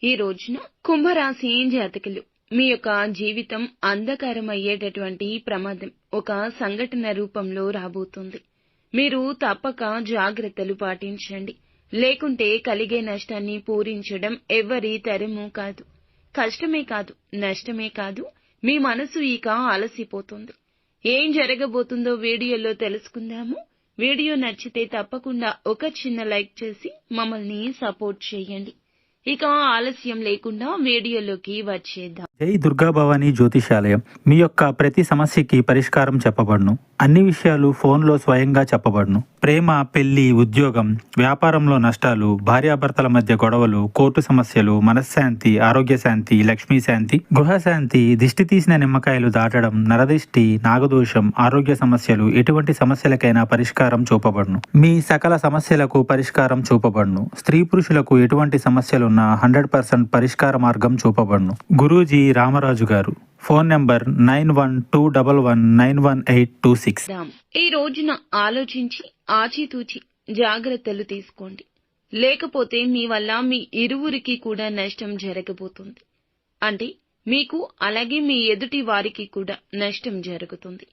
ఈ రోజున కుంభరాశి జాతకులు మీ యొక్క జీవితం అంధకారమయ్యేటటువంటి ప్రమాదం ఒక సంఘటన రూపంలో రాబోతుంది. మీరు తప్పక జాగ్రత్తలు పాటించండి. లేకుంటే కలిగే నష్టాన్ని పూరించడం ఎవ్వరి తరమూ కాదు. కష్టమే కాదు, నష్టమే కాదు, మీ మనసు ఇక అలసిపోతుంది. ఏం జరగబోతుందో వీడియోలో తెలుసుకుందాము. వీడియో నచ్చితే తప్పకుండా ఒక చిన్న లైక్ చేసి మమ్మల్ని సపోర్ట్ చేయండి. ఇక ఆలస్యం లేకుండా వీడియోలోకి వచ్చేద్దాం. జై దుర్గా భవానీ జ్యోతిషాలయం. మీ యొక్క ప్రతి సమస్యకి పరిష్కారం చెప్పబడును. అన్ని విషయాలు ఫోన్లో స్వయంగా చెప్పబడును. ప్రేమ, పెళ్లి, ఉద్యోగం, వ్యాపారంలో నష్టాలు, భార్యాభర్తల మధ్య గొడవలు, కోర్టు సమస్యలు, మనశ్శాంతి, ఆరోగ్య శాంతి, లక్ష్మీ శాంతి, గృహశాంతి, దిష్టి తీసిన నిమ్మకాయలు దాటడం, నరదిష్టి, నాగదోషం, ఆరోగ్య సమస్యలు, ఎటువంటి సమస్యలకైనా పరిష్కారం చూపబడును. మీ సకల సమస్యలకు పరిష్కారం చూపబడును. స్త్రీ పురుషులకు ఎటువంటి సమస్యలున్నా 100% పరిష్కార మార్గం చూపబడును. గురూజీ రామరాజు గారు. Phone number 9121191826. ఈ రోజున ఆలోచించి ఆచితూచి జాగ్రత్తలు తీసుకోండి. లేకపోతే మీ వల్ల మీ ఇరువురికి కూడా నష్టం జరగబోతుంది. అంటే మీకు అలాగే మీ ఎదుటి వారికి కూడా నష్టం జరుగుతుంది.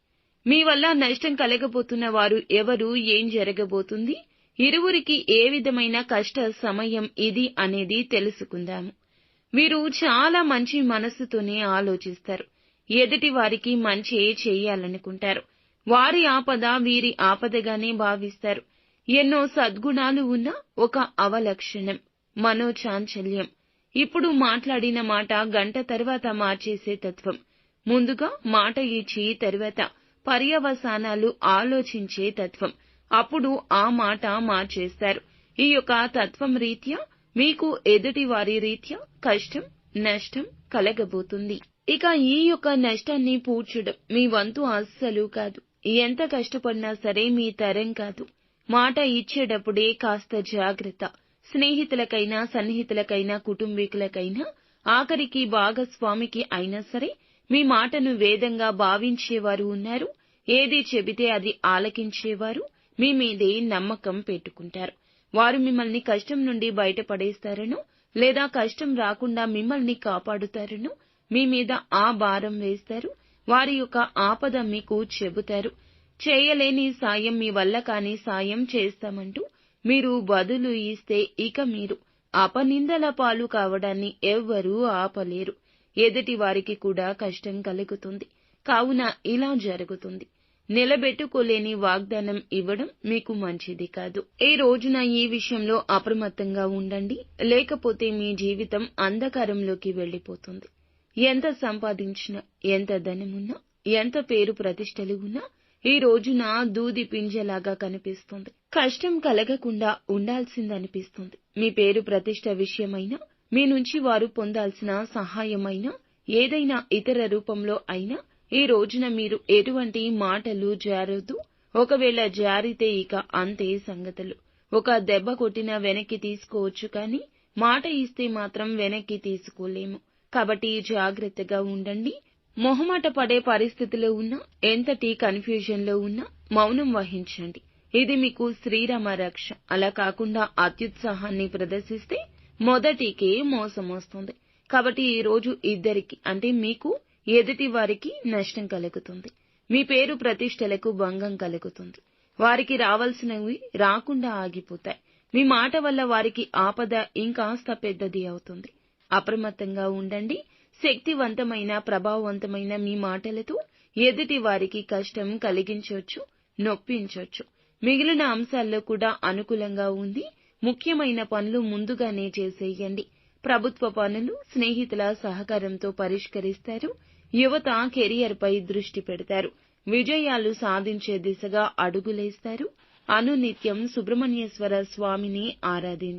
మీ వల్ల నష్టం కలగబోతున్న వారు ఎవరు, ఏం జరగబోతుంది, ఇరువురికి ఏ విధమైన కష్ట సమయం ఇది అనేది తెలుసుకుందాము. వీరు చాలా మంచి మనస్సుతోనే ఆలోచిస్తారు. ఎదుటి వారికి మంచి చేయాలనుకుంటారు. వారి ఆపద వీరి ఆపదగానే భావిస్తారు. ఎన్నో సద్గుణాలు ఉన్న ఒక అవలక్షణం మనోచాంచల్యం. ఇప్పుడు మాట్లాడిన మాట గంట తర్వాత మార్చేసే తత్వం. ముందుగా మాట ఇచ్చి తర్వాత పర్యవసానాలు ఆలోచించే తత్వం. అప్పుడు ఆ మాట మార్చేస్తారు. ఈ యొక్క తత్వం రీత్యా మీకు ఎదుటి వారి రీత్యా కష్టం, నష్టం కలగబోతుంది. ఇక ఈ యొక్క నష్టాన్ని పూడ్చడం మీ వంతు అస్సలు కాదు. ఎంత కష్టపడినా సరే మీ తరం కాదు. మాట ఇచ్చేటప్పుడే కాస్త జాగ్రత్త. స్నేహితులకైనా, సన్నిహితులకైనా, కుటుంబీకులకైనా, ఆఖరికి భాగస్వామికి అయినా సరే మీ మాటను వేదంగా భావించేవారు ఉన్నారు. ఏది చెబితే అది ఆలకించేవారు మీ మీదే నమ్మకం పెట్టుకుంటారు. వారు మిమ్మల్ని కష్టం నుండి బయటపడేస్తారనో లేదా కష్టం రాకుండా మిమ్మల్ని కాపాడుతారనో మీ మీద ఆ భారం వేస్తారు. వారి యొక్క ఆపద మీకు చెబుతారు. చేయలేని సాయం, మీ వల్ల కాని సాయం చేస్తామంటూ మీరు బదులు ఇస్తే ఇక మీరు అపనిందల పాలు కావడాన్ని ఎవ్వరూ ఆపలేరు. ఎదుటి వారికి కూడా కష్టం కలుగుతుంది. కావున ఇలా జరుగుతుంది. నిలబెట్టుకోలేని వాగ్దానం ఇవ్వడం మీకు మంచిది కాదు. ఈ రోజున ఈ విషయంలో అప్రమత్తంగా ఉండండి. లేకపోతే మీ జీవితం అంధకారంలోకి వెళ్లిపోతుంది. ఎంత సంపాదించినా, ఎంత ధనమున్నా, ఎంత పేరు ప్రతిష్టలు ఉన్నా ఈ రోజున దూది పింజలాగా కనిపిస్తుంది. కష్టం కలగకుండా ఉండాల్సిందనిపిస్తుంది. మీ పేరు ప్రతిష్ట విషయమైనా, మీ నుంచి వారు పొందాల్సిన సహాయమైనా, ఏదైనా ఇతర రూపంలో అయినా ఈ రోజున మీరు ఎటువంటి మాటలు జారొద్దు. ఒకవేళ జారితే ఇక అంతే సంగతులు. ఒక దెబ్బ కొట్టినా వెనక్కి తీసుకోవచ్చు, కానీ మాట ఇస్తే మాత్రం వెనక్కి తీసుకోలేము. కాబట్టి జాగ్రత్తగా ఉండండి. మొహమాట పడే పరిస్థితిలో ఉన్నా, ఎంతటి కన్ఫ్యూజన్లో ఉన్నా మౌనం వహించండి. ఇది మీకు శ్రీరామ రక్ష. అలా కాకుండా అత్యుత్సాహాన్ని ప్రదర్శిస్తే మొదటికే మోసం వస్తుంది. కాబట్టి ఈ రోజు ఇద్దరికి, అంటే మీకు, ఎదుటి వారికి నష్టం కలుగుతుంది. మీ పేరు ప్రతిష్టలకు భంగం కలుగుతుంది. వారికి రావాల్సినవి రాకుండా ఆగిపోతాయి. మీ మాట వల్ల వారికి ఆపద ఇంకాస్త పెద్దది అవుతుంది. అప్రమత్తంగా ఉండండి. శక్తివంతమైన, ప్రభావవంతమైన మీ మాటలతో ఎదుటి వారికి కష్టం కలిగించవచ్చు, నొప్పించవచ్చు. మిగిలిన అంశాల్లో కూడా అనుకూలంగా ఉంది. ముఖ్యమైన పనులు ముందుగానే చేసేయండి. ప్రభుత్వ పనులు స్నేహితుల సహకారంతో పరిష్కరిస్తారు. యువత కెరియర్ పై దృష్టి పెడతారు. విజయాలు సాధించే దిశగా అడుగులేస్తారు. అనునిత్యం సుబ్రహ్మణ్యేశ్వర స్వామిని ఆరాధించండి.